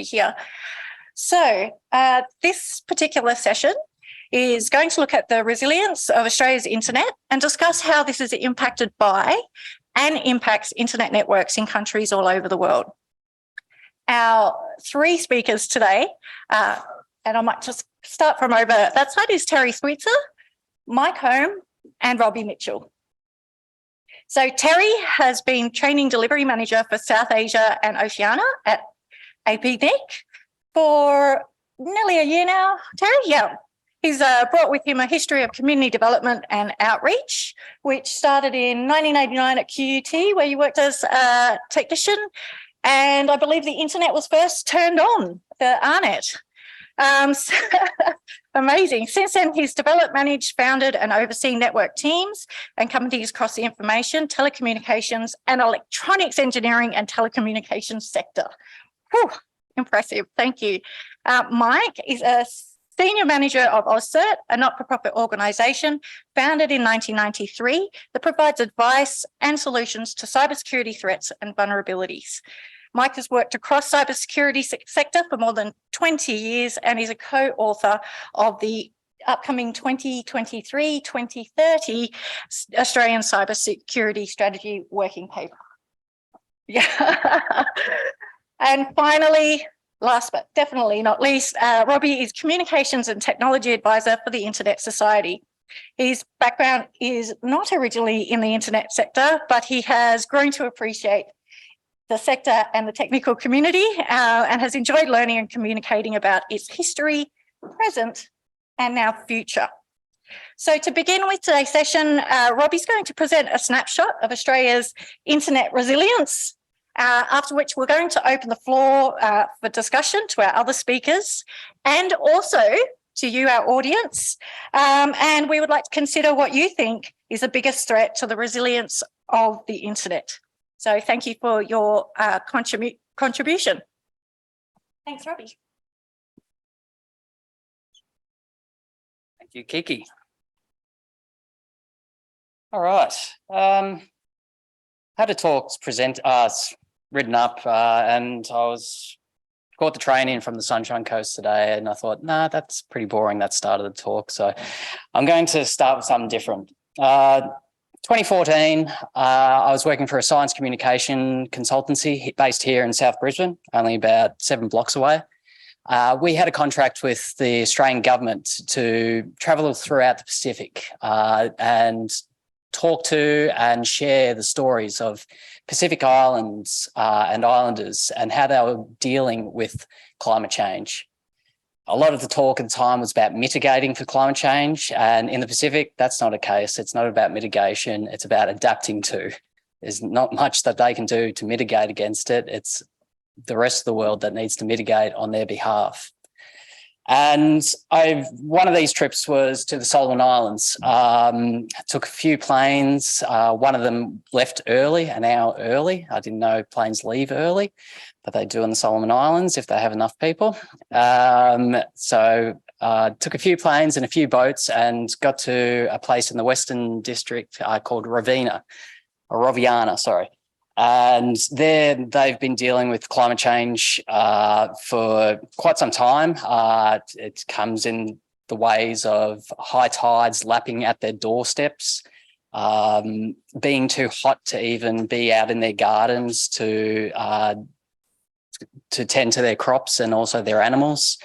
here. So this particular session is going to look at the resilience of Australia's internet and discuss how this is impacted by and impacts internet networks in countries all over the world. Our three speakers today, and I might just start from over that side, is Terry Sweetser, Mike Holm, and Robbie Mitchell. So Terry has been Training Delivery Manager for South Asia and Oceania at APNIC for nearly a year now, Terry? Yeah. He's brought with him a history of community development and outreach, which started in 1989 at QUT, where you worked as a technician. And I believe the internet was first turned on, the ARNet. Amazing. Since then, he's developed, managed, founded and overseen network teams and companies across the information, telecommunications and electronics engineering and telecommunications sector. Whew, impressive. Thank you. Mike is a Senior Manager of AusCert, a not-for-profit organisation founded in 1993 that provides advice and solutions to cybersecurity threats and vulnerabilities. Mike has worked across cybersecurity sector for more than 20 years and is a co-author of the upcoming 2023-2030 Australian Cybersecurity Strategy Working Paper. Yeah. And finally, last but definitely not least, Robbie is Communications and Technology Advisor for the Internet Society. His background is not originally in the internet sector, but he has grown to appreciate the sector and the technical community and has enjoyed learning and communicating about its history, present, and now future. So to begin with today's session, Robbie's going to present a snapshot of Australia's internet resilience, after which we're going to open the floor for discussion to our other speakers and also to you, our audience. And we would like to consider what you think is the biggest threat to the resilience of the internet. So thank you for your contribution. Thanks, Robbie. Thank you, Kiki. All right. Had a talk written up and I caught the train in from the Sunshine Coast today and I thought, nah, that's pretty boring, that start of the talk. So I'm going to start with something different. 2014, I was working for a science communication consultancy based here in South Brisbane, only about 7 blocks away. We had a contract with the Australian government to travel throughout the Pacific and talk to and share the stories of Pacific Islands and islanders and how they were dealing with climate change. A lot of the talk at the time was about mitigating for climate change, and in the Pacific, that's not a case. It's not about mitigation, it's about adapting to. There's not much that they can do to mitigate against it. It's the rest of the world that needs to mitigate on their behalf. And one of these trips was to the Solomon Islands. Took a few planes. One of them left early, an hour early. I didn't know planes leave early, but they do in the Solomon Islands if they have enough people. So took a few planes and a few boats and got to a place in the Western District called Roviana, sorry. And there they've been dealing with climate change for quite some time. It comes in the ways of high tides lapping at their doorsteps, being too hot to even be out in their gardens to tend to their crops and also their animals.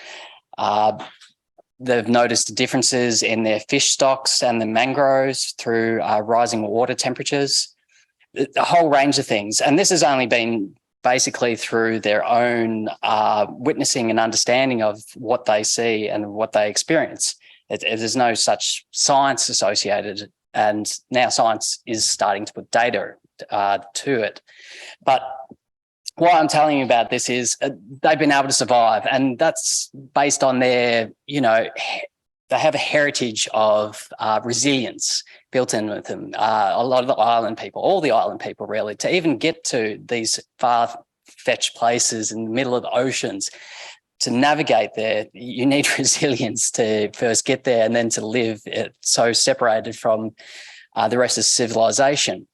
They've noticed differences in their fish stocks and the mangroves through rising water temperatures. A whole range of things. And this has only been basically through their own witnessing and understanding of what they see and what they experience. There's no such science associated, and now science is starting to put data to it. But why I'm telling you about this is they've been able to survive, and that's based on their, they have a heritage of resilience built in with them. A lot of the island people, all the island people really, to even get to these far-fetched places in the middle of the oceans, to navigate there, you need resilience to first get there and then to live it so separated from the rest of civilization.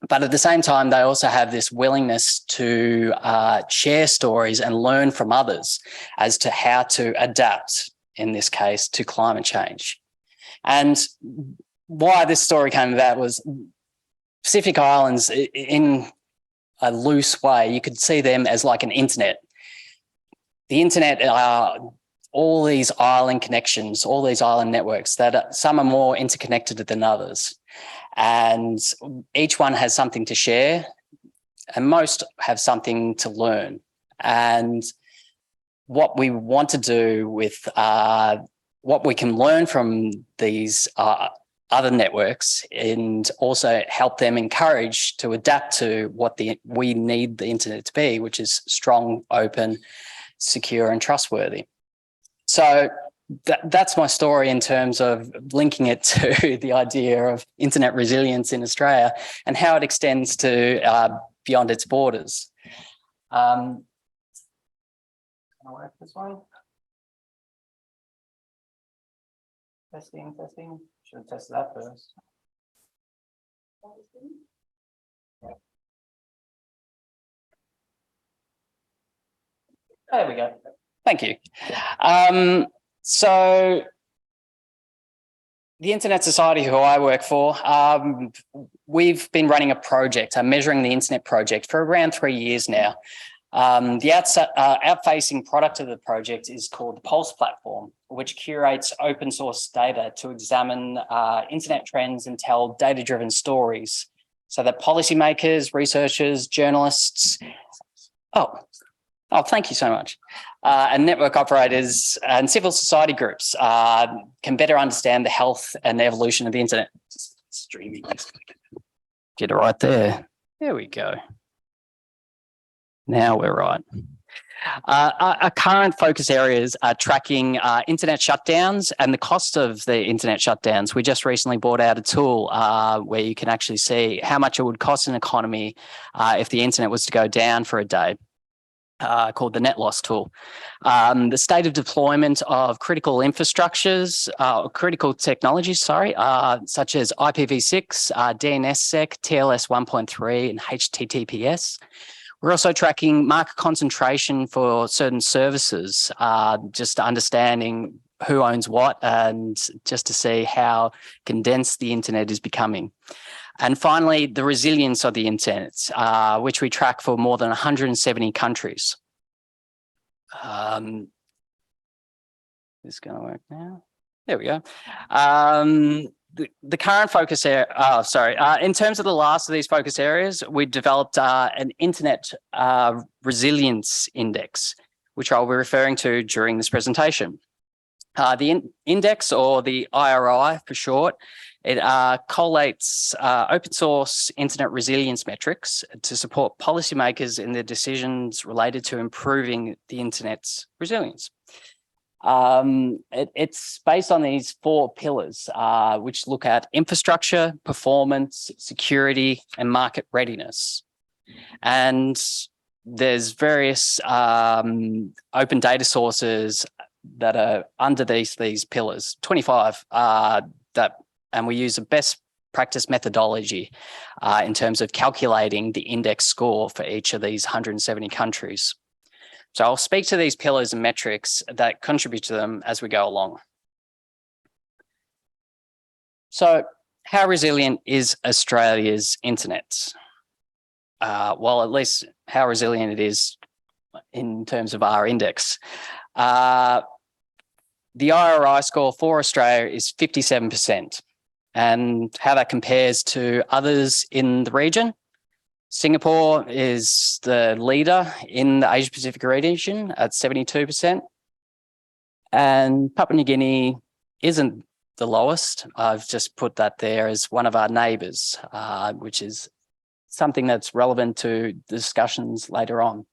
But at the same time, they also have this willingness to share stories and learn from others as to how to adapt, in this case, to climate change. And why this story came about was Pacific Islands, in a loose way, you could see them as like an internet. The internet are all these island connections, all these island networks that some are more interconnected than others. And each one has something to share and most have something to learn. And what we want to do with what we can learn from these other networks and also help them encourage to adapt to what we need the internet to be, which is strong, open, secure and trustworthy. So that's my story in terms of linking it to the idea of internet resilience in Australia and how it extends to beyond its borders. Can I work this one? Testing. Should have tested that first. There we go. Thank you. So the Internet Society, who I work for, we've been running a project, a Measuring the Internet project, for around 3 years now. The out-facing product of the project is called the Pulse platform, which curates open source data to examine internet trends and tell data-driven stories so that policymakers, researchers, journalists, thank you so much, and network operators and civil society groups can better understand the health and the evolution of the internet. Streaming. Get it right there. There we go. Now we're right. Our current focus areas are tracking internet shutdowns and the cost of the internet shutdowns. We just recently brought out a tool where you can actually see how much it would cost an economy if the internet was to go down for a day, called the net loss tool. The state of deployment of critical infrastructures, critical technologies, such as IPv6, DNSSEC, TLS 1.3 and HTTPS. We're also tracking market concentration for certain services, just understanding who owns what and just to see how condensed the internet is becoming. And finally, the resilience of the internet, which we track for more than 170 countries. This is going to work now. There we go. The current focus area, in terms of the last of these focus areas, we developed an internet resilience index, which I'll be referring to during this presentation. The index, or the IRI for short, it collates open source internet resilience metrics to support policymakers in their decisions related to improving the internet's resilience. It's based on these 4 pillars, which look at infrastructure, performance, security, and market readiness. And there's various open data sources that are under these pillars, 25, and we use a best practice methodology in terms of calculating the index score for each of these 170 countries. So I'll speak to these pillars and metrics that contribute to them as we go along. So how resilient is Australia's internet? Well, at least how resilient it is in terms of our index. The IRI score for Australia is 57%. And how that compares to others in the region. Singapore is the leader in the Asia Pacific region at 72%. And Papua New Guinea isn't the lowest. I've just put that there as one of our neighbours, which is something that's relevant to the discussions later on.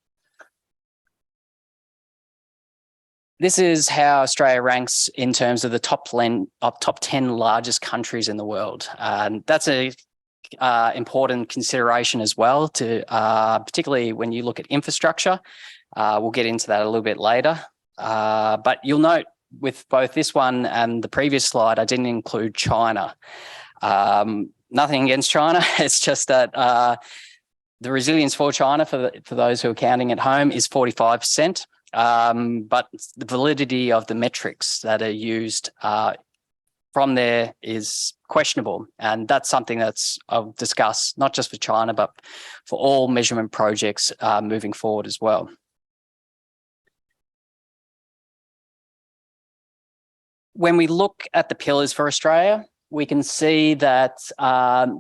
This is how Australia ranks in terms of the top 10 largest countries in the world. And that's a important consideration as well, to particularly when you look at infrastructure. We'll get into that a little bit later. But you'll note with both this one and the previous slide, I didn't include China. nothing against China. It's just that the resilience for China, for those who are counting at home, is 45%. But the validity of the metrics that are used from there is questionable. And that's something that's I'll discuss, not just for China, but for all measurement projects moving forward as well. When we look at the pillars for Australia, we can see that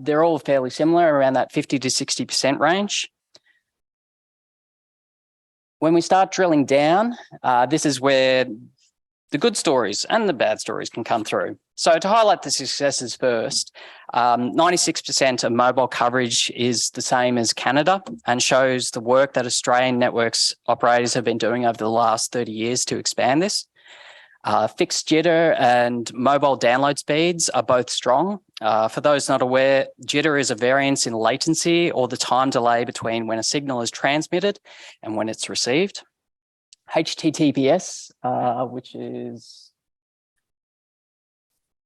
they're all fairly similar, around that 50 to 60% range. When we start drilling down, this is where the good stories and the bad stories can come through. So to highlight the successes first, 96% of mobile coverage is the same as Canada and shows the work that Australian networks operators have been doing over the last 30 years to expand this. Fixed jitter and mobile download speeds are both strong. For those not aware, jitter is a variance in latency or the time delay between when a signal is transmitted and when it's received. HTTPS, which is,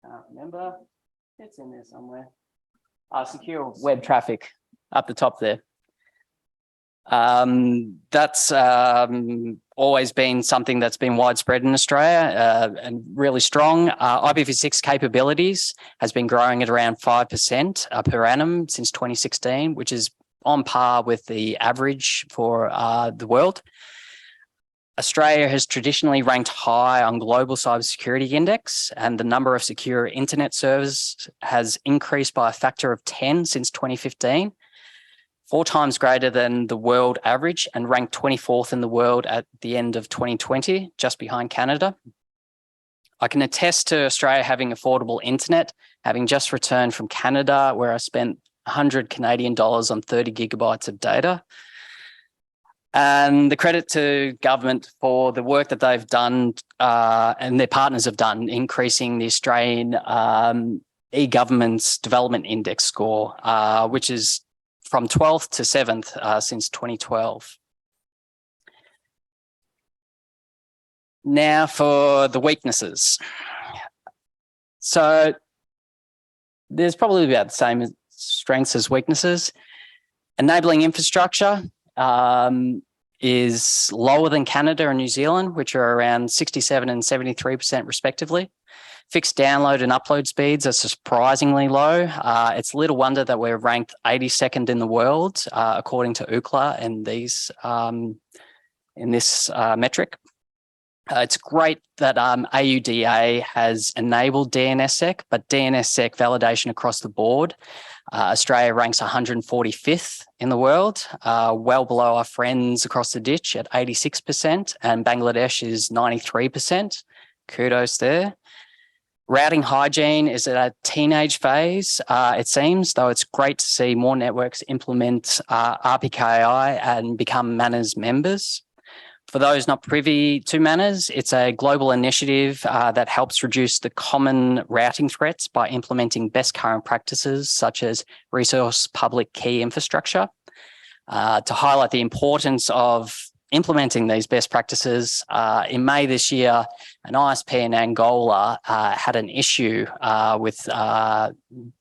I can't remember, it's in there somewhere. Secure web traffic up the top there. That's always been something that's been widespread in Australia and really strong. IPv6 capabilities has been growing at around 5% per annum since 2016, which is on par with the average for the world. Australia has traditionally ranked high on Global Cybersecurity Index, and the number of secure internet servers has increased by a factor of 10 since 2015. 4 times greater than the world average, and ranked 24th in the world at the end of 2020, just behind Canada. I can attest to Australia having affordable internet, having just returned from Canada, where I spent 100 Canadian dollars on 30 gigabytes of data. And the credit to government for the work that they've done and their partners have done, increasing the Australian e-government's development index score, which is from 12th to 7th since 2012. Now for the weaknesses. So there's probably about the same strengths as weaknesses. Enabling infrastructure is lower than Canada and New Zealand, which are around 67 and 73% respectively. Fixed download and upload speeds are surprisingly low. It's little wonder that we're ranked 82nd in the world, according to Ookla in this metric. It's great that AUDA has enabled DNSSEC, but DNSSEC validation across the board, Australia ranks 145th in the world, well below our friends across the ditch at 86%, and Bangladesh is 93%. Kudos there. Routing hygiene is at a teenage phase, it seems, though it's great to see more networks implement RPKI and become Manners members. For those not privy to Manners, it's a global initiative that helps reduce the common routing threats by implementing best current practices such as resource public key infrastructure. To highlight the importance of implementing these best practices, in May this year, an ISP in Angola had an issue with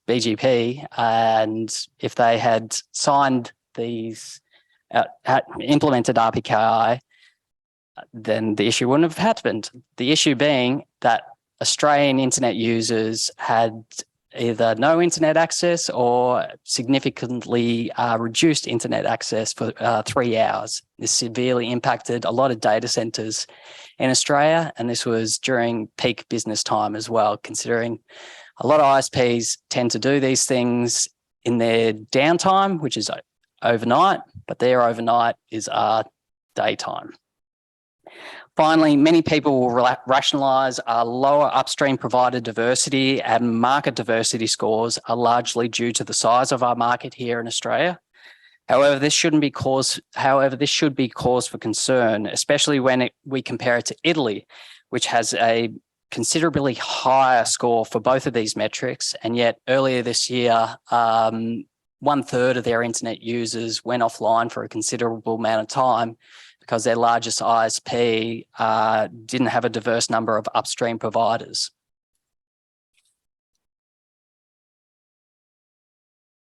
BGP, and if they had signed these, implemented RPKI, then the issue wouldn't have happened. The issue being that Australian internet users had either no internet access or significantly reduced internet access for 3 hours. This severely impacted a lot of data centers in Australia, and this was during peak business time as well, considering a lot of ISPs tend to do these things in their downtime, which is overnight, but their overnight is our daytime. Finally, many people will rationalise lower upstream provider diversity and market diversity scores are largely due to the size of our market here in Australia. However, this should be cause for concern, especially when we compare it to Italy, which has a considerably higher score for both of these metrics. And yet earlier this year, 1/3 of their internet users went offline for a considerable amount of time because their largest ISP didn't have a diverse number of upstream providers.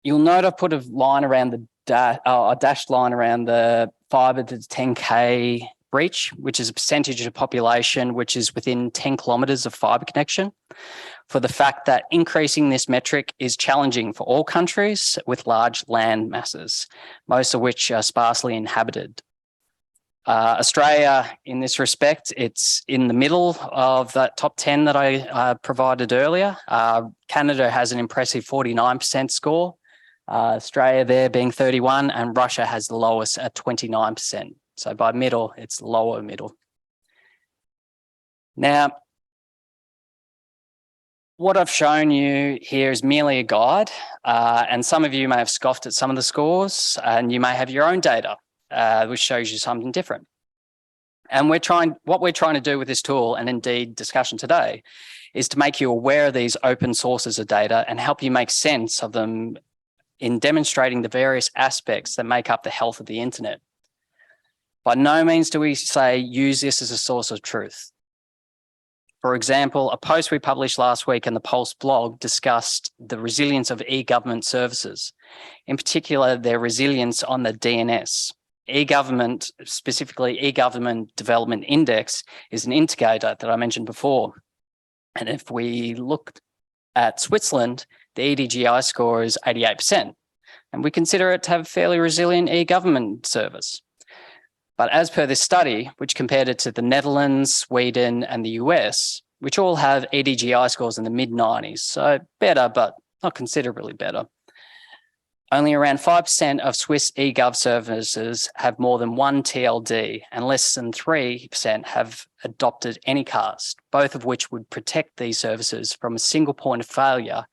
You'll note I put a line around the a dashed line around the fibre to 10K reach, which is a percentage of population which is within 10 kilometres of fibre connection, for the fact that increasing this metric is challenging for all countries with large land masses, most of which are sparsely inhabited. Australia, in this respect, it's in the middle of that top 10 that I provided earlier. Canada has an impressive 49% score. Australia there being 31, and Russia has the lowest at 29%. So by middle, it's lower middle. Now, what I've shown you here is merely a guide, and some of you may have scoffed at some of the scores, and you may have your own data, which shows you something different. And what we're trying to do with this tool, and indeed discussion today, is to make you aware of these open sources of data and help you make sense of them in demonstrating the various aspects that make up the health of the internet. By no means do we say use this as a source of truth. For example, a post we published last week in the Pulse blog discussed the resilience of e-government services, in particular their resilience on the DNS. E-government, specifically e-government development index, is an indicator that I mentioned before. And if we looked at Switzerland, the EDGI score is 88%, and we consider it to have a fairly resilient e-government service. But as per this study, which compared it to the Netherlands, Sweden, and the US, which all have EDGI scores in the mid-90s, so better, but not considerably better. Only around 5% of Swiss eGov services have more than one TLD, and less than 3% have adopted Anycast, both of which would protect these services from a single point of failure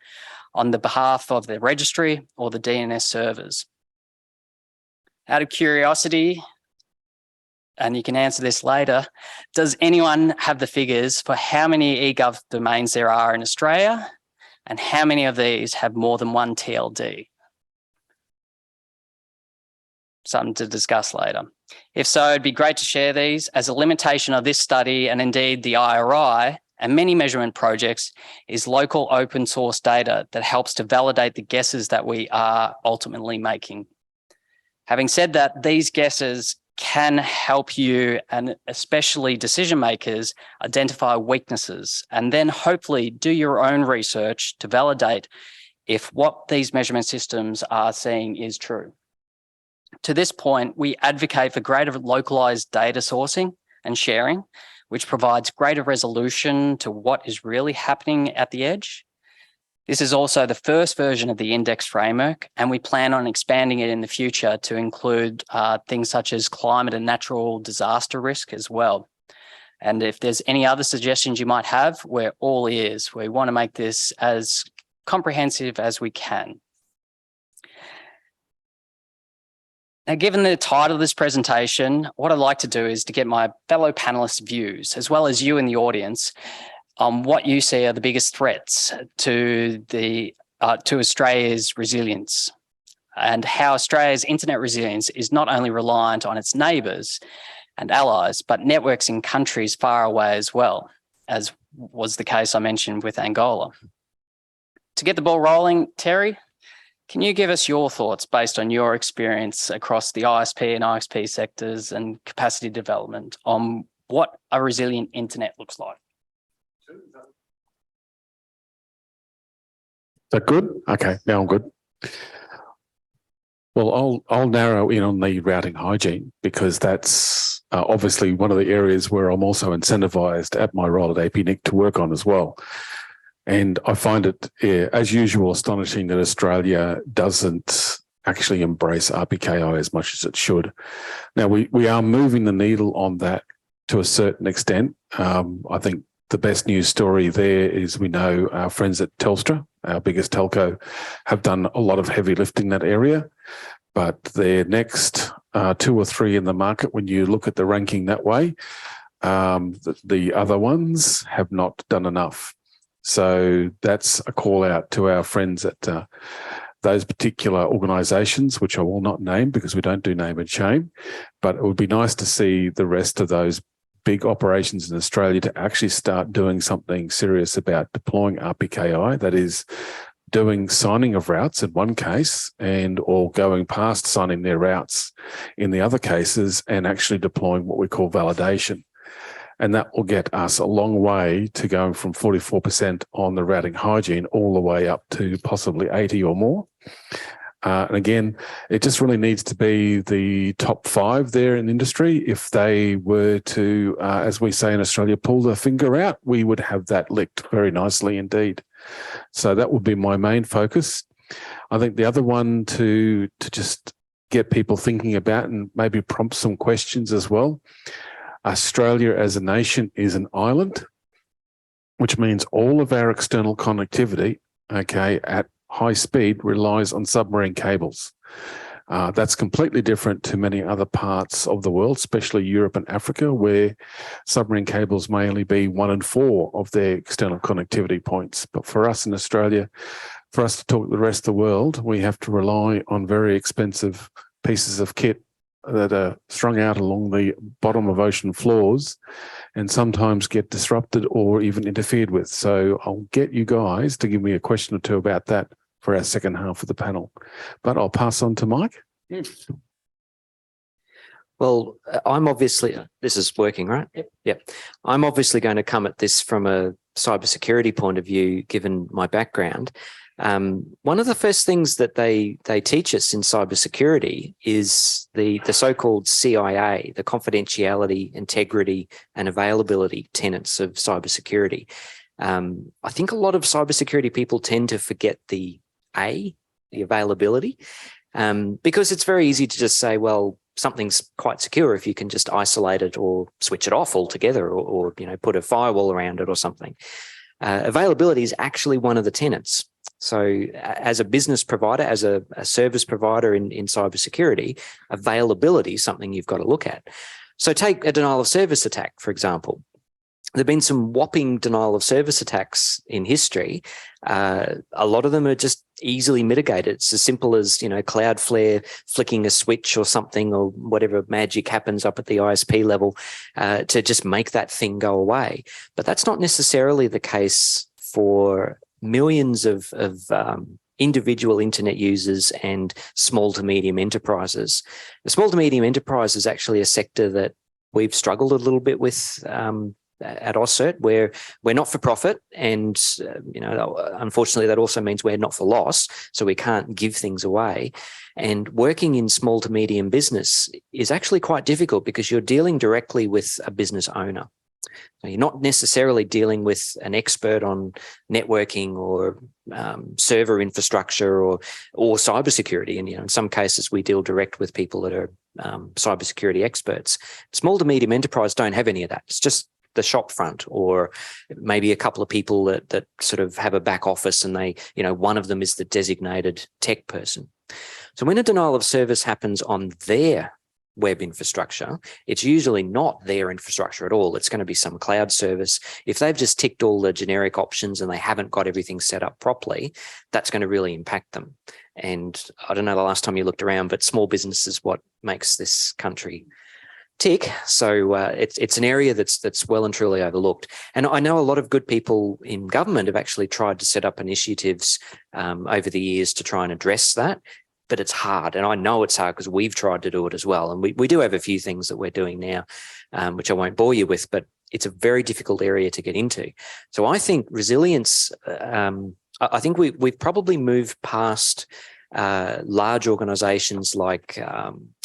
on the behalf of the registry or the DNS servers. Out of curiosity, and you can answer this later, does anyone have the figures for how many eGov domains there are in Australia, and how many of these have more than one TLD? Something to discuss later. If so, it'd be great to share these, as a limitation of this study, and indeed the IRI and many measurement projects, is local open source data that helps to validate the guesses that we are ultimately making. Having said that, these guesses can help you, and especially decision makers, identify weaknesses, and then hopefully do your own research to validate if what these measurement systems are seeing is true. To this point, we advocate for greater localized data sourcing and sharing, which provides greater resolution to what is really happening at the edge. This is also the first version of the index framework, and we plan on expanding it in the future to include things such as climate and natural disaster risk as well. And if there's any other suggestions you might have, we're all ears. We want to make this as comprehensive as we can. Now, given the title of this presentation, what I'd like to do is to get my fellow panelists' views, as well as you in the audience, on what you see are the biggest threats to Australia's resilience, and how Australia's internet resilience is not only reliant on its neighbours and allies, but networks in countries far away as well, as was the case I mentioned with Angola. To get the ball rolling, Terry, can you give us your thoughts based on your experience across the ISP and IXP sectors and capacity development on what a resilient internet looks like? Is that good? Okay, now I'm good. Well, I'll narrow in on the routing hygiene, because that's obviously one of the areas where I'm also incentivized at my role at APNIC to work on as well. And I find it, as usual, astonishing that Australia doesn't actually embrace RPKI as much as it should. Now, we are moving the needle on that to a certain extent. I think the best news story there is we know our friends at Telstra, our biggest telco, have done a lot of heavy lifting in that area, but their next 2 or 3 in the market, when you look at the ranking that way, the other ones have not done enough. So that's a call out to our friends at those particular organisations, which I will not name because we don't do name and shame, but it would be nice to see the rest of those big operations in Australia to actually start doing something serious about deploying RPKI, that is, doing signing of routes in one case and or going past signing their routes in the other cases and actually deploying what we call validation. And that will get us a long way to going from 44% on the routing hygiene all the way up to possibly 80 or more. And again, it just really needs to be the top 5 there in the industry. If they were to, as we say in Australia, pull the finger out, we would have that licked very nicely indeed. So that would be my main focus. I think the other one to just get people thinking about and maybe prompt some questions as well. Australia as a nation is an island, which means all of our external connectivity, okay, at high speed relies on submarine cables. That's completely different to many other parts of the world, especially Europe and Africa, where submarine cables may only be 1 in 4 of their external connectivity points. But for us in Australia, for us to talk to the rest of the world, we have to rely on very expensive pieces of kit that are strung out along the bottom of ocean floors and sometimes get disrupted or even interfered with. So I'll get you guys to give me a question or two about that for our second half of the panel. But I'll pass on to Mike. Well, I'm obviously, this is working, right? Yep. I'm obviously going to come at this from a cybersecurity point of view, given my background. One of the first things that they teach us in cybersecurity is the so-called CIA, the confidentiality, integrity, and availability tenets of cybersecurity. I think a lot of cybersecurity people tend to forget the availability, because it's very easy to just say, well, something's quite secure if you can just isolate it or switch it off altogether, or put a firewall around it or something. Availability is actually one of the tenets. So as a business provider, as a service provider in cybersecurity, availability is something you've got to look at. So take a denial of service attack, for example. There have been some whopping denial of service attacks in history. A lot of them are just easily mitigated. It's as simple as, Cloudflare flicking a switch or something, or whatever magic happens up at the ISP level to just make that thing go away. But that's not necessarily the case for millions of individual internet users and small to medium enterprises. The small to medium enterprise is actually a sector that we've struggled a little bit with at AusCert, where we're not for profit, and unfortunately that also means we're not for loss, so we can't give things away. And working in small to medium business is actually quite difficult because you're dealing directly with a business owner. So you're not necessarily dealing with an expert on networking or server infrastructure or cybersecurity. And in some cases we deal direct with people that are cybersecurity experts. Small to medium enterprise don't have any of that. It's just the shop front, or maybe a couple of people that sort of have a back office, and they, one of them is the designated tech person. So when a denial of service happens on their web infrastructure, it's usually not their infrastructure at all. It's going to be some cloud service. If they've just ticked all the generic options and they haven't got everything set up properly, that's going to really impact them. And I don't know the last time you looked around, but small business is what makes this country tick. So it's an area that's well and truly overlooked. And I know a lot of good people in government have actually tried to set up initiatives over the years to try and address that, but it's hard. And I know it's hard because we've tried to do it as well. And we do have a few things that we're doing now, which I won't bore you with, but it's a very difficult area to get into. So I think resilience, I think we've probably moved past large organizations like,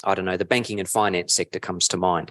the banking and finance sector comes to mind.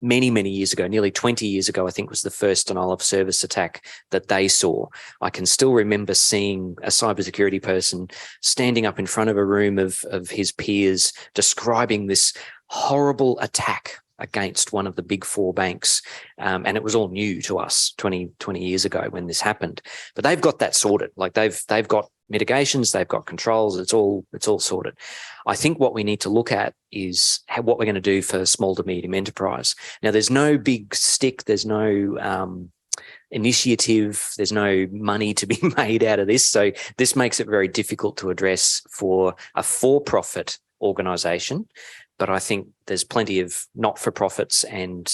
Many, many years ago, nearly 20 years ago, I think was the first denial of service attack that they saw. I can still remember seeing a cybersecurity person standing up in front of a room of his peers describing this horrible attack against one of the big 4 banks. And it was all new to us 20 years ago when this happened. But they've got that sorted. Like they've got mitigations, they've got controls, it's all sorted. I think what we need to look at is what we're going to do for small to medium enterprise. Now, there's no big stick, there's no initiative, there's no money to be made out of this. So this makes it very difficult to address for a for-profit organisation. But I think there's plenty of not-for-profits and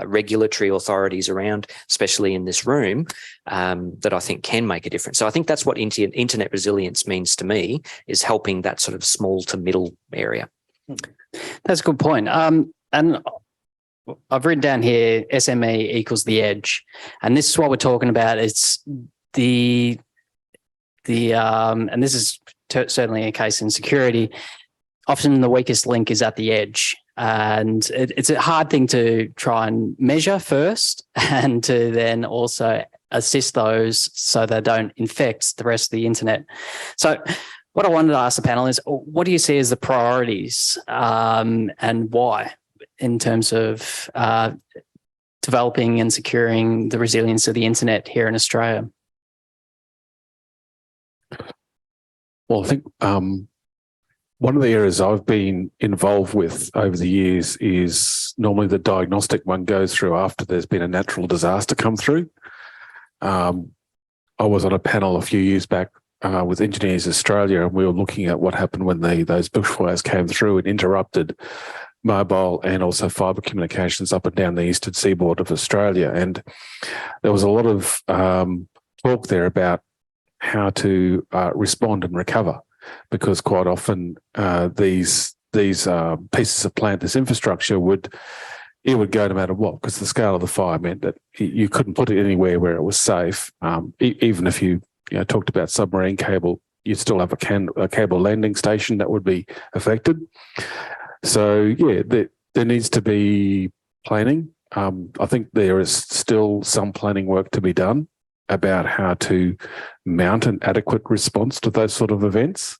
regulatory authorities around, especially in this room, that I think can make a difference. So I think that's what internet resilience means to me, is helping that sort of small to middle area. That's a good point. And I've written down here, SME equals the edge. And this is what we're talking about. It's and this is certainly a case in security. Often the weakest link is at the edge. And it's a hard thing to try and measure first, and to then also assist those so they don't infect the rest of the internet. So what I wanted to ask the panel is, what do you see as the priorities and why in terms of developing and securing the resilience of the internet here in Australia? Well, I think one of the areas I've been involved with over the years is normally the diagnostic one goes through after there's been a natural disaster come through. I was on a panel a few years back with Engineers Australia, and we were looking at what happened when those bushfires came through and interrupted mobile and also fibre communications up and down the eastern seaboard of Australia. And there was a lot of talk there about how to respond and recover, because quite often these pieces of plant, this infrastructure would go no matter what, because the scale of the fire meant that you couldn't put it anywhere where it was safe. Even if you talked about submarine cable, you'd still have a cable landing station that would be affected. So yeah, there needs to be planning. I think there is still some planning work to be done about how to mount an adequate response to those sort of events.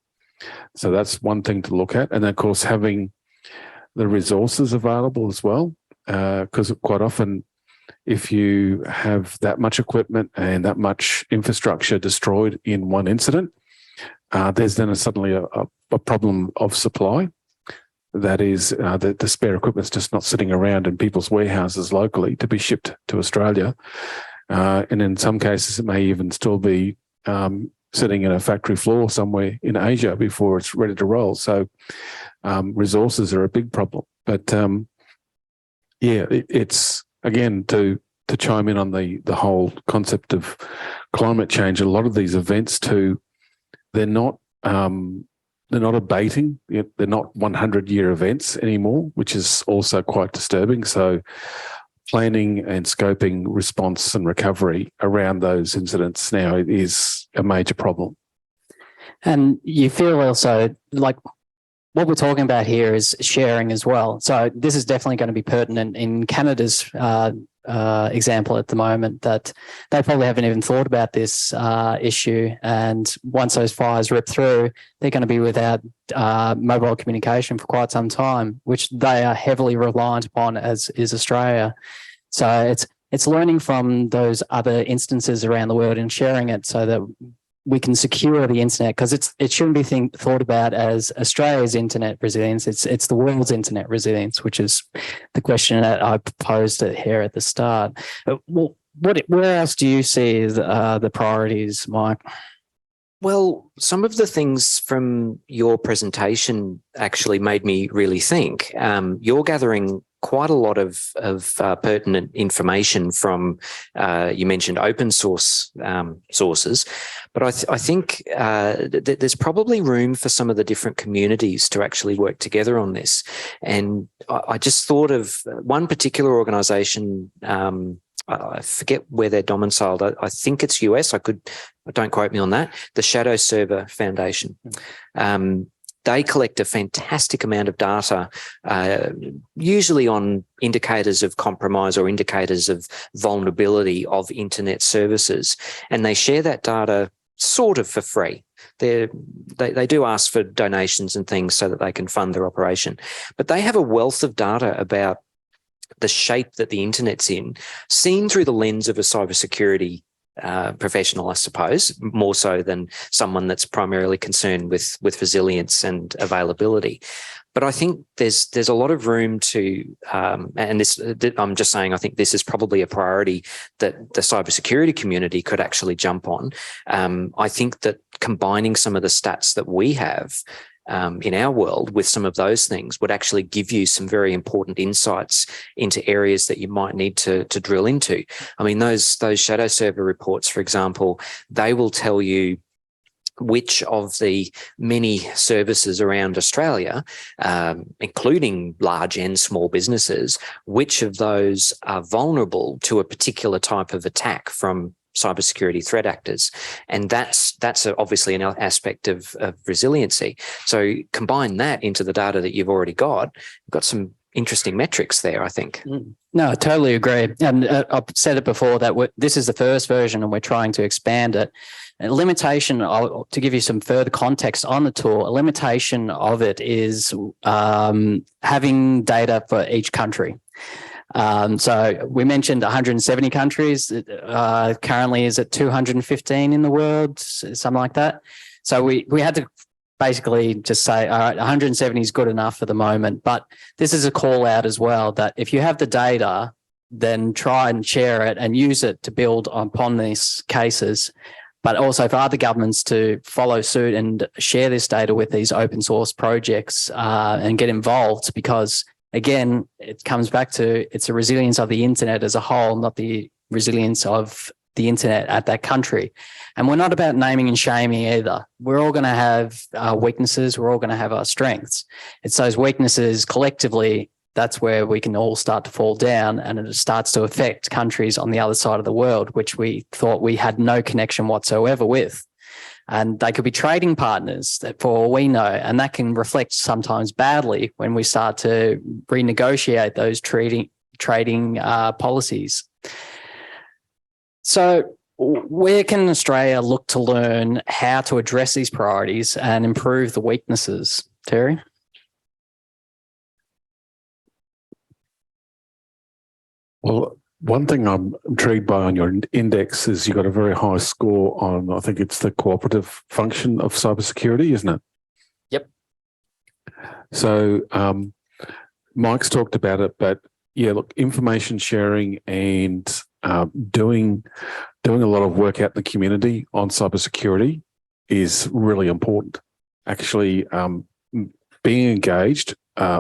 So that's one thing to look at. And then, of course, having the resources available as well, because quite often if you have that much equipment and that much infrastructure destroyed in one incident, there's then suddenly a problem of supply. That is, the spare equipment's just not sitting around in people's warehouses locally to be shipped to Australia. And in some cases, it may even still be sitting in a factory floor somewhere in Asia before it's ready to roll. So resources are a big problem. But yeah, it's, again, to chime in on the whole concept of climate change, a lot of these events too, they're not abating. They're not 100-year events anymore, which is also quite disturbing. So planning and scoping response and recovery around those incidents now is a major problem. And you feel also like what we're talking about here is sharing as well. So this is definitely going to be pertinent in Canada's example at the moment, that they probably haven't even thought about this issue. And once those fires rip through, they're going to be without mobile communication for quite some time, which they are heavily reliant upon, as is Australia. So it's learning from those other instances around the world and sharing it so that we can secure the internet, because it shouldn't be thought about as Australia's internet resilience. It's the world's internet resilience, which is the question that I posed here at the start. Well, where else do you see the priorities, Mike? Well, some of the things from your presentation actually made me really think. You're gathering quite a lot of pertinent information from, you mentioned open source sources, but I think there's probably room for some of the different communities to actually work together on this. And I just thought of one particular organisation. I forget where they're domiciled. I think it's US. Don't quote me on that. The Shadow Server Foundation. They collect a fantastic amount of data, usually on indicators of compromise or indicators of vulnerability of internet services. And they share that data sort of for free. They do ask for donations and things so that they can fund their operation. But they have a wealth of data about the shape that the internet's in, seen through the lens of a cybersecurity professional, I suppose, more so than someone that's primarily concerned with resilience and availability. But I think there's a lot of room to, and this, I'm just saying, I think this is probably a priority that the cybersecurity community could actually jump on. I think that combining some of the stats that we have in our world with some of those things would actually give you some very important insights into areas that you might need to drill into. I mean, those shadow server reports, for example, they will tell you which of the many services around Australia, including large and small businesses, which of those are vulnerable to a particular type of attack from cybersecurity threat actors. And that's obviously an aspect of resiliency. So combine that into the data that you've already got some interesting metrics there, I think. No, I totally agree. And I've said it before that this is the first version and we're trying to expand it. A limitation, to give you some further context on the tool, a limitation of it is having data for each country. So we mentioned 170 countries, currently is at 215 in the world, something like that. So we had to basically just say, all right, 170 is good enough for the moment. But this is a call out as well, that if you have the data, then try and share it and use it to build upon these cases, but also for other governments to follow suit and share this data with these open source projects and get involved, because again, it comes back to it's the resilience of the internet as a whole, not the resilience of the internet at that country. And we're not about naming and shaming either. We're all going to have our weaknesses. We're all going to have our strengths. It's those weaknesses collectively, that's where we can all start to fall down, and it starts to affect countries on the other side of the world, which we thought we had no connection whatsoever with. And they could be trading partners for all we know. And that can reflect sometimes badly when we start to renegotiate those trading policies. So where can Australia look to learn how to address these priorities and improve the weaknesses, Terry? Well, one thing I'm intrigued by on your index is you got a very high score on, I think it's the cooperative function of cybersecurity, isn't it? Yep. So Mike's talked about it, but yeah, look, information sharing and doing a lot of work out in the community on cybersecurity is really important. Actually, being engaged,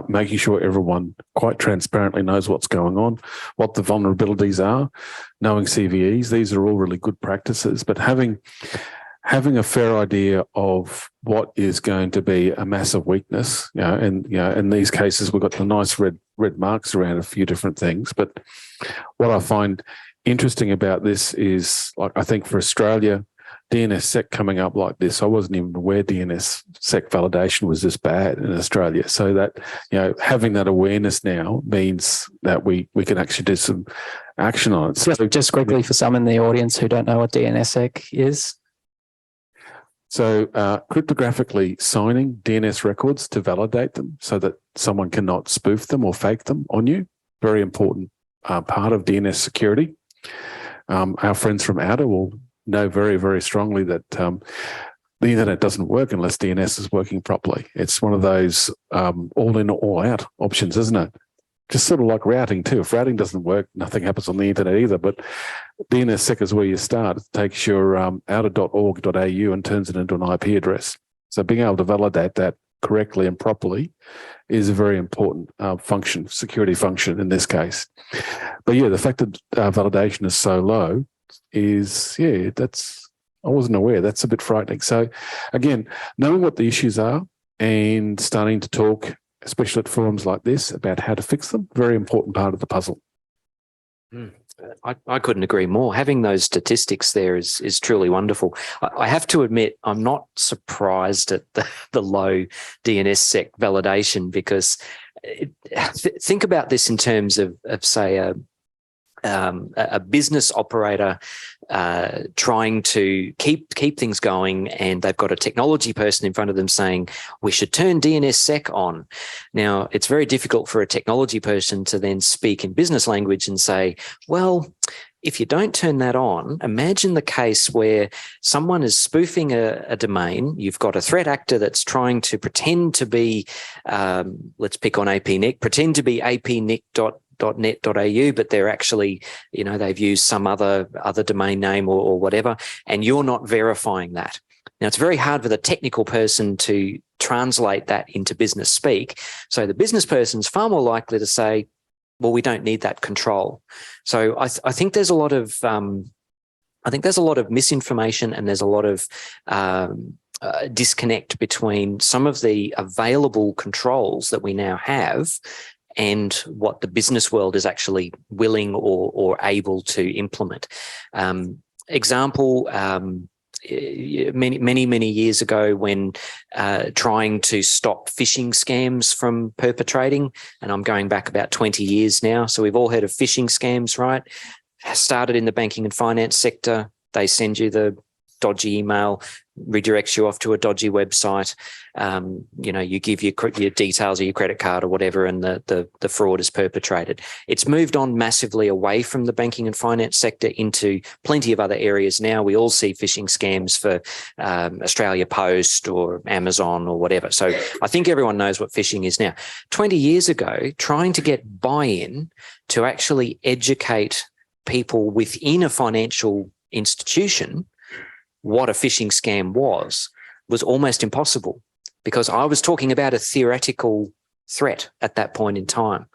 making sure everyone quite transparently knows what's going on, what the vulnerabilities are, knowing CVEs, these are all really good practices, but having a fair idea of what is going to be a massive weakness, and in these cases, we've got the nice red marks around a few different things. But what I find interesting about this is, like, I think for Australia, DNSSEC coming up like this, I wasn't even aware DNSSEC validation was this bad in Australia. So that, having that awareness now means that we can actually do some action on it. So just quickly for some in the audience who don't know what DNSSEC is. So cryptographically signing DNS records to validate them so that someone cannot spoof them or fake them on you. Very important part of DNS security. Our friends from Outer will know very, very strongly that the internet doesn't work unless DNS is working properly. It's one of those all in, all out options, isn't it? Just sort of like routing too. If routing doesn't work, nothing happens on the internet either. But DNSSEC is where you start. It takes your outer.org.au and turns it into an IP address. So being able to validate that correctly and properly is a very important function, security function in this case. But yeah, the fact that validation is so low is, I wasn't aware. That's a bit frightening. So again, knowing what the issues are and starting to talk, especially at forums like this, about how to fix them, very important part of the puzzle. I couldn't agree more. Having those statistics there is truly wonderful. I have to admit, I'm not surprised at the low DNSSEC validation, because think about this in terms of say, a business operator trying to keep things going, and they've got a technology person in front of them saying, we should turn DNSSEC on. Now, it's very difficult for a technology person to then speak in business language and say, well, if you don't turn that on, imagine the case where someone is spoofing a domain. You've got a threat actor that's trying to pretend to be, let's pick on APNIC, pretend to be APNIC.net.au, but they're actually, they've used some other domain name or whatever, and you're not verifying that. Now, it's very hard for the technical person to translate that into business speak. So the business person's far more likely to say, well, we don't need that control. So I think there's a lot of misinformation, and there's a lot of disconnect between some of the available controls that we now have and what the business world is actually willing or able to implement. Example, many years ago, when trying to stop phishing scams from perpetrating, and I'm going back about 20 years now, so we've all heard of phishing scams, right? Started in the banking and finance sector. They send you the dodgy email, redirects you off to a dodgy website. You give your details of your credit card or whatever, and the fraud is perpetrated. It's moved on massively away from the banking and finance sector into plenty of other areas now. We all see phishing scams for Australia Post or Amazon or whatever. So I think everyone knows what phishing is now. 20 years ago, trying to get buy-in to actually educate people within a financial institution what a phishing scam was almost impossible, because I was talking about a theoretical threat at that point in time.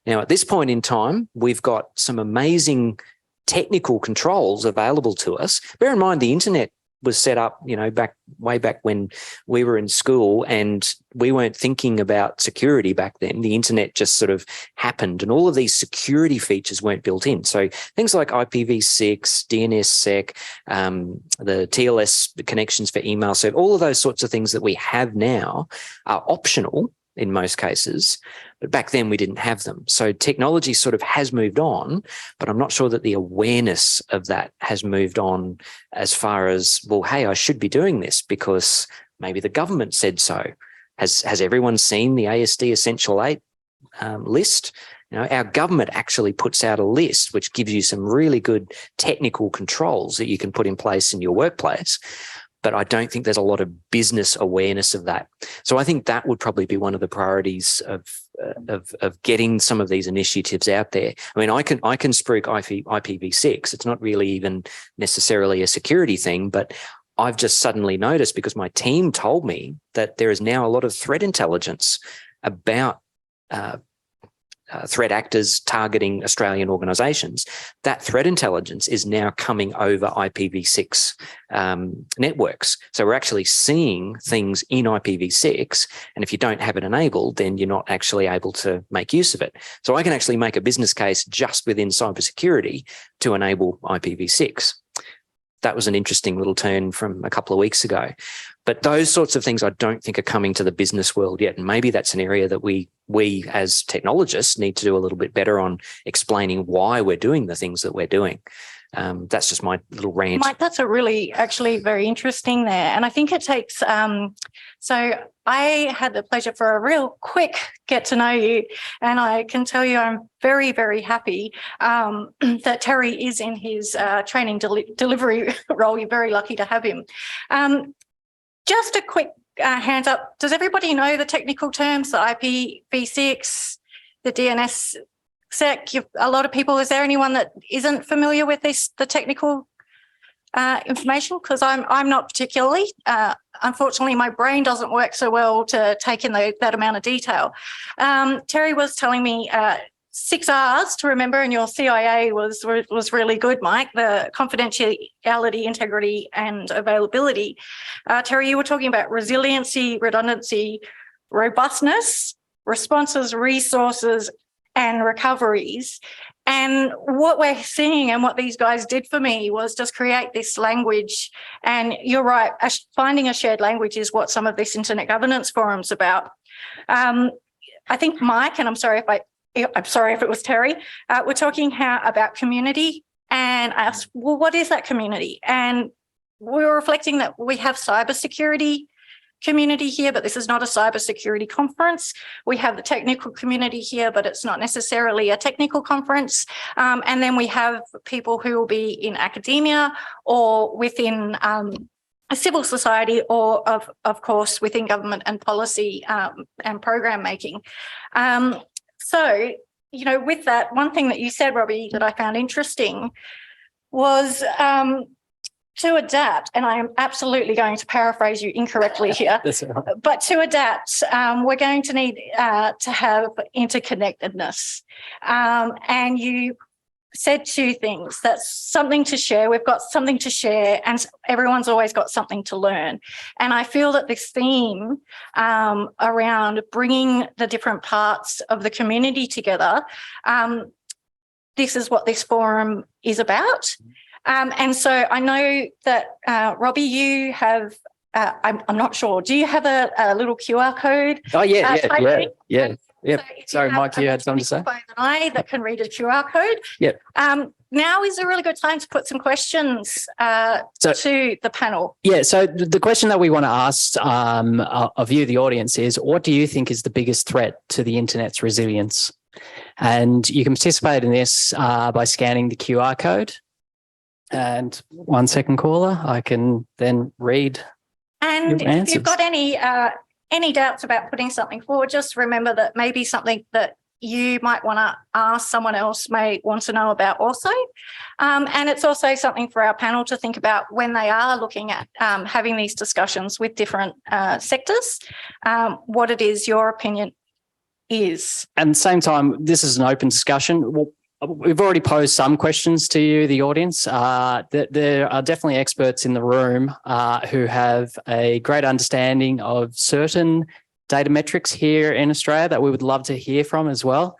Now, at this point in time, we've got some amazing technical controls available to us. Bear in mind, the internet was set up, way back when we were in school, and we weren't thinking about security back then. The internet just sort of happened, and all of these security features weren't built in. So things like IPv6, DNSSEC, the TLS connections for email, so all of those sorts of things that we have now are optional in most cases, but back then we didn't have them. So technology sort of has moved on, but I'm not sure that the awareness of that has moved on as far as, well, hey, I should be doing this because maybe the government said so. Has everyone seen the ASD Essential 8 list? Our government actually puts out a list which gives you some really good technical controls that you can put in place in your workplace. But I don't think there's a lot of business awareness of that. So I think that would probably be one of the priorities of getting some of these initiatives out there. I mean, I can spruik IPv6. It's not really even necessarily a security thing, but I've just suddenly noticed, because my team told me, that there is now a lot of threat intelligence about threat actors targeting Australian organisations. That threat intelligence is now coming over IPv6 networks. So we're actually seeing things in IPv6, and if you don't have it enabled, then you're not actually able to make use of it. So I can actually make a business case just within cybersecurity to enable IPv6. That was an interesting little turn from a couple of weeks ago. But those sorts of things I don't think are coming to the business world yet. And maybe that's an area that we as technologists need to do a little bit better on explaining why we're doing the things that we're doing. That's just my little rant. Mike, that's a really actually very interesting there. And I think it takes, so I had the pleasure for a real quick get to know you. And I can tell you I'm very, very happy that Terry is in his training delivery role. You're very lucky to have him. Just a quick hands up. Does everybody know the technical terms, the IPv6, the DNSSEC? A lot of people. Is there anyone that isn't familiar with the technical information? Because I'm not particularly. Unfortunately, my brain doesn't work so well to take in that amount of detail. Terry was telling me 6 R's to remember, and your CIA was really good, Mike. The confidentiality, integrity, and availability. Terry, you were talking about resiliency, redundancy, robustness, responses, resources, and recoveries. And what we're seeing, and what these guys did for me, was just create this language. And you're right, finding a shared language is what some of this internet governance forum's about. I think Mike, and I'm sorry if it was Terry, we're talking about community, and I asked, well, what is that community? And we were reflecting that we have cybersecurity community here, but this is not a cybersecurity conference. We have the technical community here, but it's not necessarily a technical conference. And then we have people who will be in academia or within a civil society, or of course within government and policy and program making. So, with that, one thing that you said, Robbie, that I found interesting was to adapt, and I am absolutely going to paraphrase you incorrectly here, That's all right. but to adapt, we're going to need to have interconnectedness. And you said two things. That's something to share. We've got something to share, and everyone's always got something to learn. And I feel that this theme around bringing the different parts of the community together, this is what this forum is about. And so I know that, Robbie, you have, I'm not sure, do you have a little QR code? Oh, yeah. Yep. So if Sorry, have Mike, you a had something to say? phone than I that can read a QR code. Yep. Now is a really good time to put some questions to the panel. Yeah, so the question that we want to ask of you, the audience, is what do you think is the biggest threat to the internet's resilience? And you can participate in this by scanning the QR code. And 1 second, caller, I can then read. And your if you've answers. got any doubts about putting something forward, just remember that maybe something that you might want to ask someone else may want to know about also. And it's also something for our panel to think about when they are looking at having these discussions with different sectors, what it is your opinion is. At the same time, this is an open discussion. We've already posed some questions to you, the audience. There are definitely experts in the room who have a great understanding of certain data metrics here in Australia that we would love to hear from as well.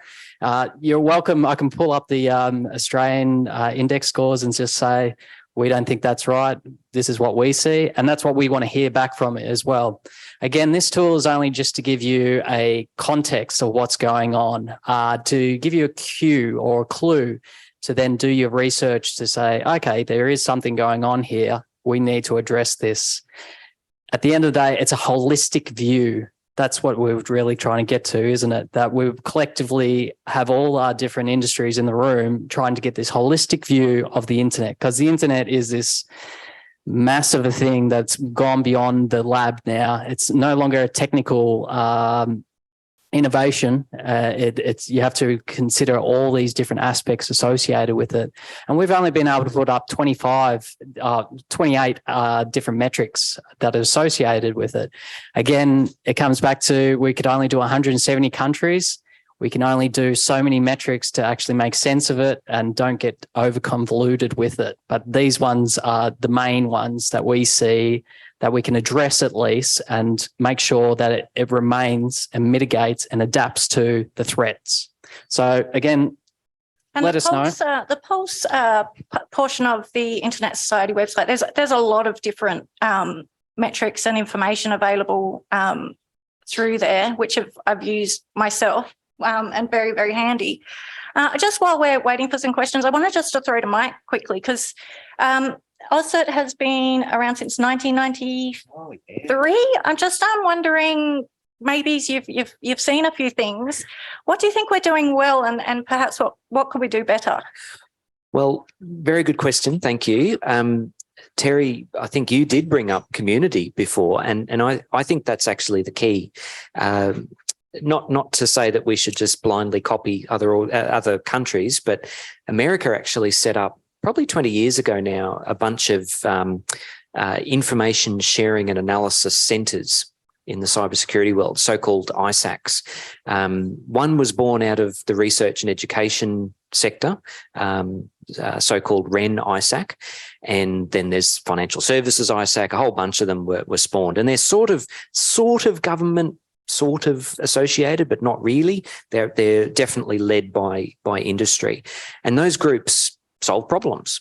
You're welcome. I can pull up the Australian index scores and just say, we don't think that's right. This is what we see. And that's what we want to hear back from it as well. Again, this tool is only just to give you a context of what's going on, to give you a cue or a clue to then do your research to say, okay, there is something going on here. We need to address this. At the end of the day, it's a holistic view. That's what we're really trying to get to, isn't it? That we collectively have all our different industries in the room trying to get this holistic view of the internet, because the internet is this massive thing that's gone beyond the lab now. It's no longer a technical innovation. It's you have to consider all these different aspects associated with it. And we've only been able to put up 28 different metrics that are associated with it. Again, it comes back to we could only do 170 countries. We can only do so many metrics to actually make sense of it and don't get over convoluted with it. But these ones are the main ones that we see that we can address at least and make sure that it remains and mitigates and adapts to the threats. So again, and let us know. The Pulse portion of the Internet Society website, there's a lot of different metrics and information available through there, which I've used myself and very, very handy. Just while we're waiting for some questions, I wanted just to throw to Mike quickly because AusCert has been around since 1993. I'm wondering, maybe you've seen a few things. What do you think we're doing well, and perhaps what could we do better? Well, very good question. Thank you. Terry, I think you did bring up community before, and I think that's actually the key. Not to say that we should just blindly copy other countries, but America actually set up probably 20 years ago now a bunch of information sharing and analysis centres in the cybersecurity world, so-called ISACs. One was born out of the research and education sector, so-called REN ISAC, and then there's financial services ISAC. A whole bunch of them were spawned, and they're sort of government, sort of associated, but not really. They're definitely led by industry, and those groups solve problems.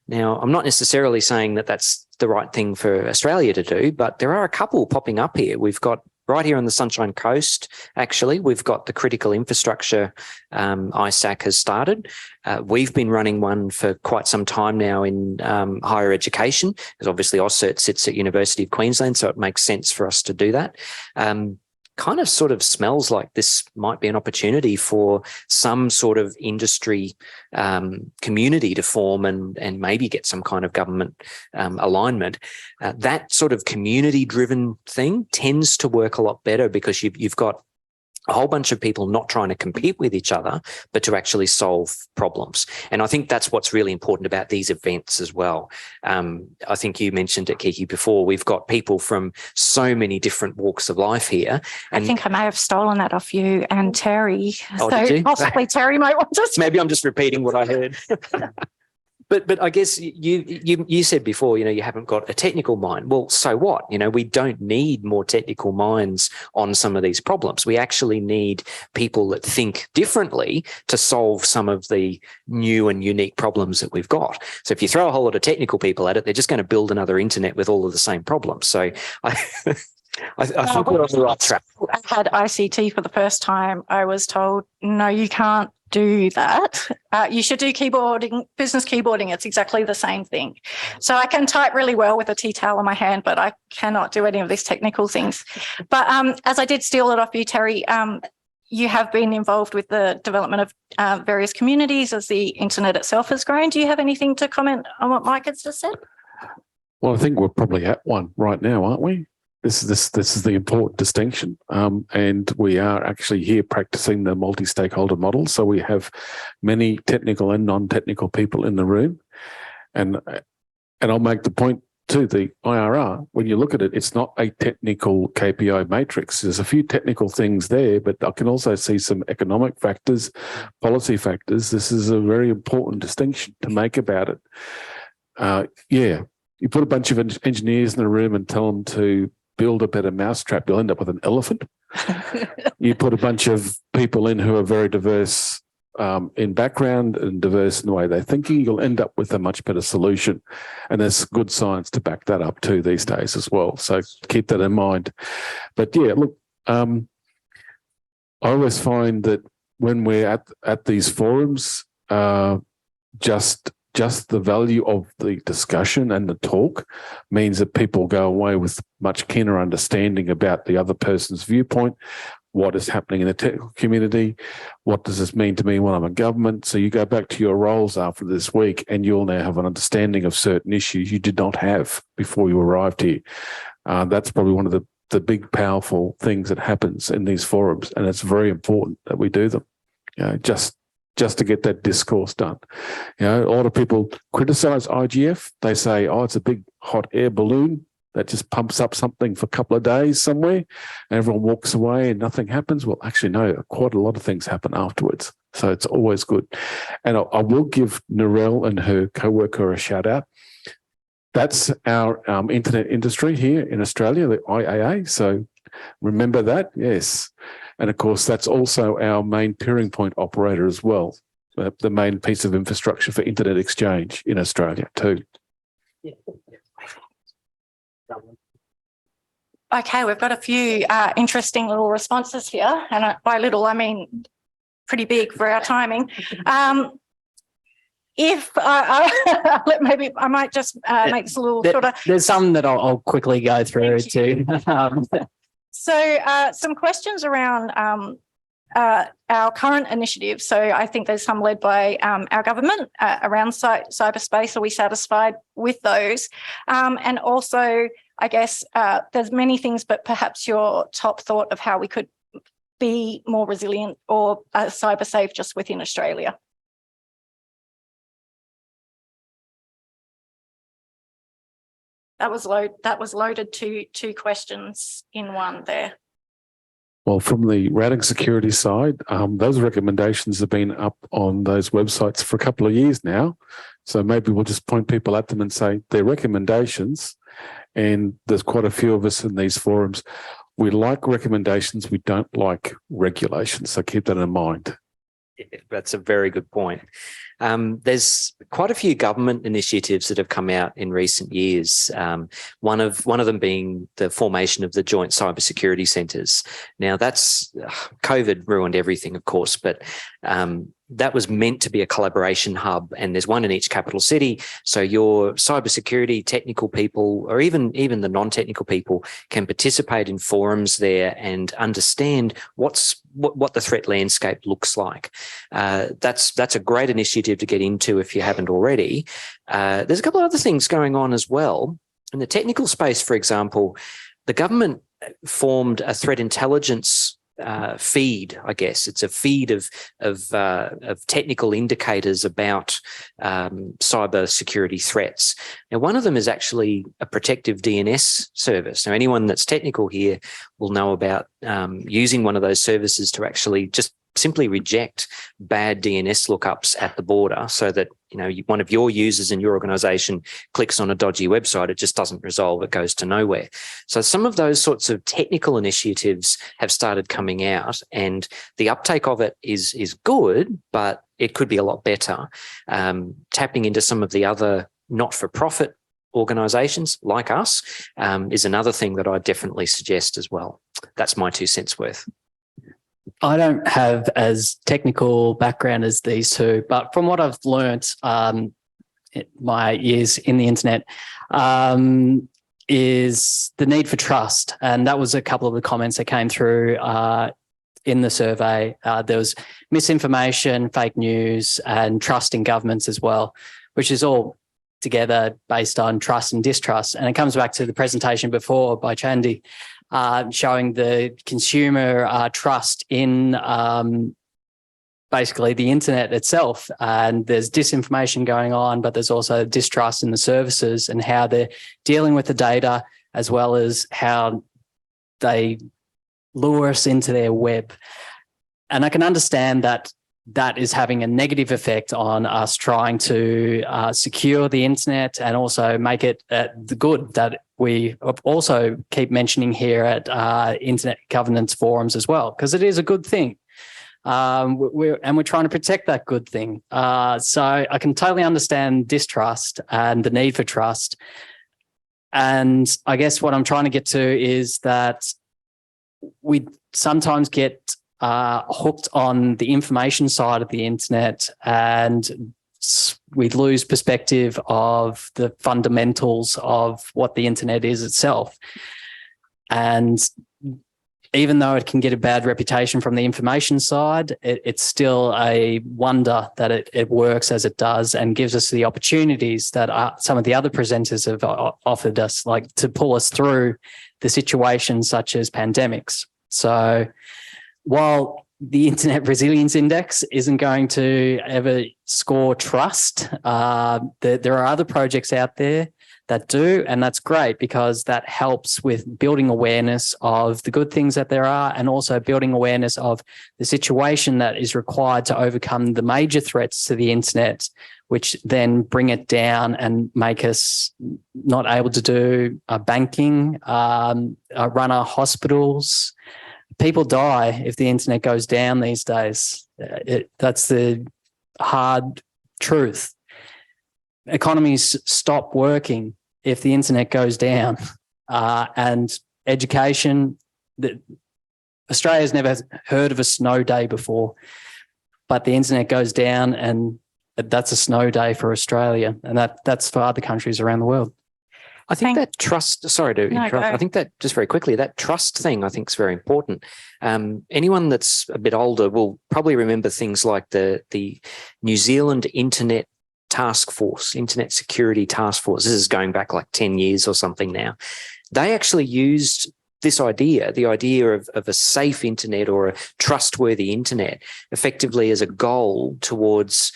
Now, I'm not necessarily saying that that's the right thing for Australia to do, but there are a couple popping up here. We've got right here on the Sunshine Coast, actually, we've got the critical infrastructure ISAC has started. We've been running one for quite some time now in higher education, because obviously AusCert sits at University of Queensland, so it makes sense for us to do that. Kind of sort of smells like this might be an opportunity for some sort of industry community to form and maybe get some kind of government alignment. That sort of community-driven thing tends to work a lot better because you've got a whole bunch of people not trying to compete with each other, but to actually solve problems. And I think that's what's really important about these events as well. I think you mentioned it, Kiki, before. We've got people from so many different walks of life here. And I think I may have stolen that off you and Terry. Oh, so did you? possibly Terry might want to. Maybe I'm just repeating what I heard. But I guess you said before, you haven't got a technical mind. Well, so what? We don't need more technical minds on some of these problems. We actually need people that think differently to solve some of the new and unique problems that we've got. So if you throw a whole lot of technical people at it, they're just going to build another internet with all of the same problems. So I think we're on the right track. I had ICT for the first time. I was told, no, you can't do that. You should do keyboarding, business keyboarding. It's exactly the same thing. So I can type really well with a tea towel in my hand, but I cannot do any of these technical things. But as I did steal it off you, Terry, you have been involved with the development of various communities as the internet itself has grown. Do you have anything to comment on what Mike has just said? Well, I think we're probably at one right now, aren't we? This is the important distinction, and we are actually here practicing the multi-stakeholder model. So we have many technical and non-technical people in the room, and I'll make the point too. The IRR, when you look at it, it's not a technical KPI matrix. There's a few technical things there, but I can also see some economic factors, policy factors. This is a very important distinction to make about it. Yeah, you put a bunch of engineers in the room and tell them to build a better mousetrap, you'll end up with an elephant. You put a bunch of people in who are very diverse in background and diverse in the way they're thinking, you'll end up with a much better solution. And there's good science to back that up too these days as well. So keep that in mind. But yeah, look, I always find that when we're at these forums, just the value of the discussion and the talk means that people go away with much keener understanding about the other person's viewpoint, what is happening in the technical community, what does this mean to me when I'm in government. So you go back to your roles after this week and you'll now have an understanding of certain issues you did not have before you arrived here. That's probably one of the big, powerful things that happens in these forums, and it's very important that we do them. Just to get that discourse done. A lot of people criticize IGF. They say, oh, it's a big hot air balloon that just pumps up something for a couple of days somewhere and everyone walks away and nothing happens. Well, actually, no, quite a lot of things happen afterwards. So it's always good. And I will give Narelle and her co-worker a shout out. That's our internet industry here in Australia, the IAA. So remember that, yes. And of course, that's also our main peering point operator as well, the main piece of infrastructure for internet exchange in Australia too. Okay, we've got a few interesting little responses here. And by little, I mean pretty big for our timing. Maybe I might just make this a little shorter. There's some that I'll quickly go through too. So some questions around our current initiative. So I think there's some led by our government around cyberspace. Are we satisfied with those? And also, I guess there's many things, but perhaps your top thought of how we could be more resilient or cyber safe just within Australia. That was loaded two questions in one there. Well, from the routing security side, those recommendations have been up on those websites for a couple of years now. So maybe we'll just point people at them and say they're recommendations. And there's quite a few of us in these forums. We like recommendations. We don't like regulations. So keep that in mind. That's a very good point. There's quite a few government initiatives that have come out in recent years. One of them being the formation of the joint cybersecurity centres. Now, that's COVID ruined everything, of course, but that was meant to be a collaboration hub, and there's one in each capital city. So your cybersecurity technical people, or even the non-technical people, can participate in forums there and understand what the threat landscape looks like. That's a great initiative to get into if you haven't already. There's a couple of other things going on as well. In the technical space, for example, the government formed a threat intelligence feed, I guess. It's a feed of technical indicators about cyber security threats. Now, one of them is actually a protective DNS service. Now, anyone that's technical here will know about using one of those services to actually just simply reject bad DNS lookups at the border, so that one of your users in your organization clicks on a dodgy website, it just doesn't resolve, it goes to nowhere. So some of those sorts of technical initiatives have started coming out, and the uptake of it is good, but it could be a lot better. Tapping into some of the other not-for-profit organizations like us is another thing that I definitely suggest as well. That's my 2 cents worth. I don't have as technical background as these two, but from what I've learnt my years in the internet is the need for trust. And that was a couple of the comments that came through in the survey. There was misinformation, fake news, and trust in governments as well, which is all together based on trust and distrust. And it comes back to the presentation before by Chandy, showing the consumer trust in basically the internet itself. And there's disinformation going on, but there's also distrust in the services and how they're dealing with the data, as well as how they lure us into their web. And I can understand that that is having a negative effect on us trying to secure the internet and also make it the good that we also keep mentioning here at internet governance forums as well, because it is a good thing. We're trying to protect that good thing. So I can totally understand distrust and the need for trust. And I guess what I'm trying to get to is that we sometimes get hooked on the information side of the internet, and we lose perspective of the fundamentals of what the internet is itself. And even though it can get a bad reputation from the information side, it's still a wonder that it works as it does and gives us the opportunities that some of the other presenters have offered us, like to pull us through the situations such as pandemics. So while the Internet Resilience Index isn't going to ever score trust, there are other projects out there that do, and that's great because that helps with building awareness of the good things that there are, and also building awareness of the situation that is required to overcome the major threats to the internet, which then bring it down and make us not able to do banking, run our hospitals. People die if the internet goes down these days. That's the hard truth. Economies stop working if the internet goes down. And education, Australia's never heard of a snow day before, but the internet goes down and that's a snow day for Australia. And that's for other countries around the world. I think that trust, sorry to interrupt, I think that just very quickly, that trust thing I think is very important. Anyone that's a bit older will probably remember things like the New Zealand Internet Task Force, Internet Security Task Force. This is going back like 10 years or something now. They actually used this idea, the idea of a safe internet or a trustworthy internet, effectively as a goal towards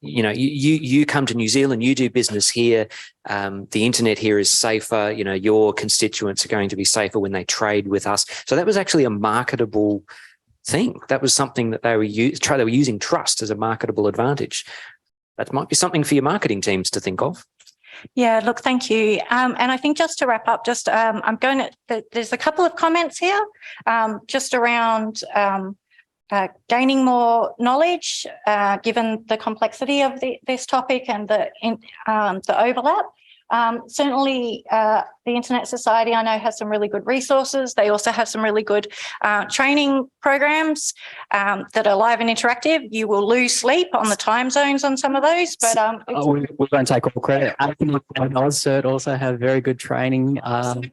you come to New Zealand, you do business here, the internet here is safer, your constituents are going to be safer when they trade with us. So that was actually a marketable thing. That was something that they were using trust as a marketable advantage. That might be something for your marketing teams to think of. Yeah, look, thank you. And I think just to wrap up, there's a couple of comments here just around gaining more knowledge, given the complexity of this topic and the overlap. Certainly, the Internet Society, I know, has some really good resources. They also have some really good training programs that are live and interactive. You will lose sleep on the time zones on some of those, but we won't take all credit. APNIC and AusCert also have very good training.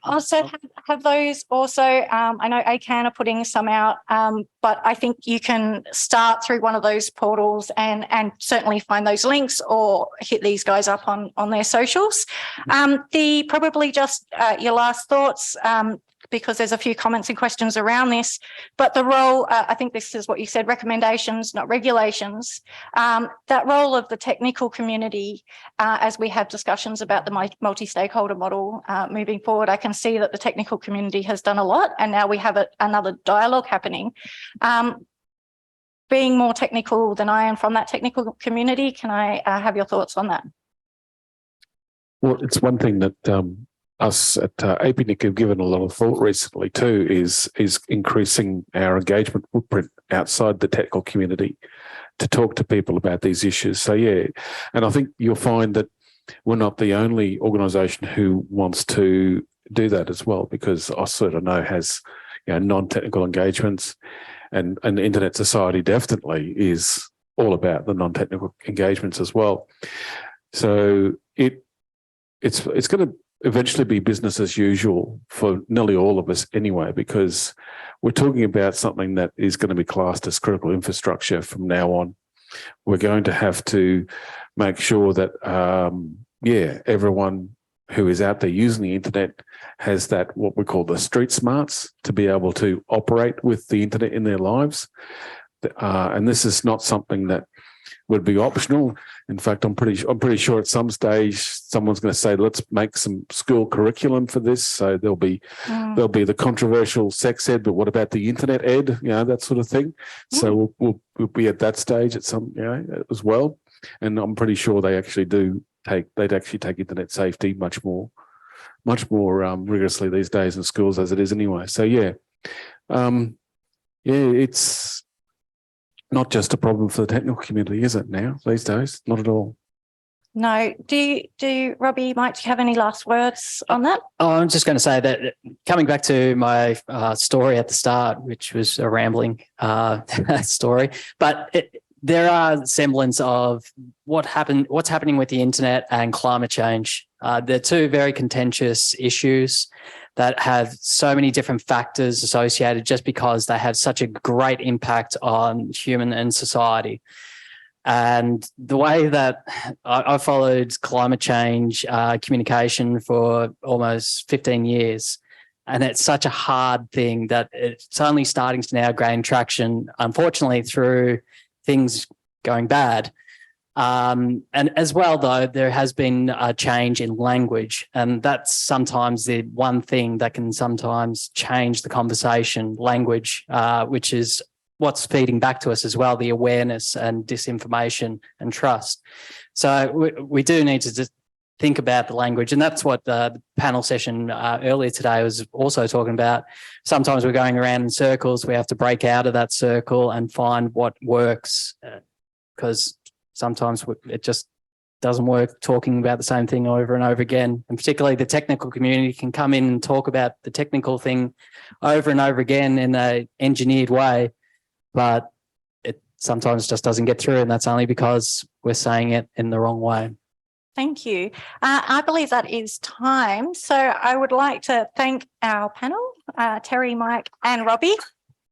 Also have those also. I know ACAN are putting some out, but I think you can start through one of those portals and certainly find those links or hit these guys up on their socials. Probably just your last thoughts, because there's a few comments and questions around this, but the role, I think this is what you said, recommendations, not regulations, that role of the technical community, as we have discussions about the multi-stakeholder model moving forward, I can see that the technical community has done a lot, and now we have another dialogue happening. Being more technical than I am from that technical community, can I have your thoughts on that? Well, it's one thing that us at APNIC have given a lot of thought recently too, is increasing our engagement footprint outside the technical community to talk to people about these issues. So yeah, and I think you'll find that we're not the only organisation who wants to do that as well, because ISOC, I know, has non-technical engagements, and Internet Society definitely is all about the non-technical engagements as well. So it's going to eventually be business as usual for nearly all of us anyway, because we're talking about something that is going to be classed as critical infrastructure from now on. We're going to have to make sure that, everyone who is out there using the internet has that, what we call the street smarts, to be able to operate with the internet in their lives. And this is not something that would be optional. In fact, I'm pretty sure at some stage someone's going to say, let's make some school curriculum for this. So there'll be the controversial sex ed, but what about the internet ed? That sort of thing. So we'll be at that stage at some as well. And I'm pretty sure they'd actually take internet safety much more rigorously these days in schools as it is anyway. So it's not just a problem for the technical community, is it now these days? Not at all. No. Do Robbie, Mike, do you have any last words on that? Oh, I'm just going to say that, coming back to my story at the start, which was a rambling story, but there are semblance of what's happening with the internet and climate change. They're two very contentious issues that have so many different factors associated, just because they have such a great impact on human and society. And the way that I followed climate change communication for almost 15 years, and it's such a hard thing that it's only starting to now gain traction, unfortunately, through things going bad. And as well, though, there has been a change in language, and that's sometimes the one thing that can sometimes change the conversation, language, which is what's feeding back to us as well, the awareness and disinformation and trust. So we do need to just think about the language, and that's what the panel session earlier today was also talking about. Sometimes we're going around in circles. We have to break out of that circle and find what works, because sometimes it just doesn't work talking about the same thing over and over again. And particularly the technical community can come in and talk about the technical thing over and over again in an engineered way, but it sometimes just doesn't get through, and that's only because we're saying it in the wrong way. Thank you. I believe that is time. So I would like to thank our panel, Terry, Mike and Robbie.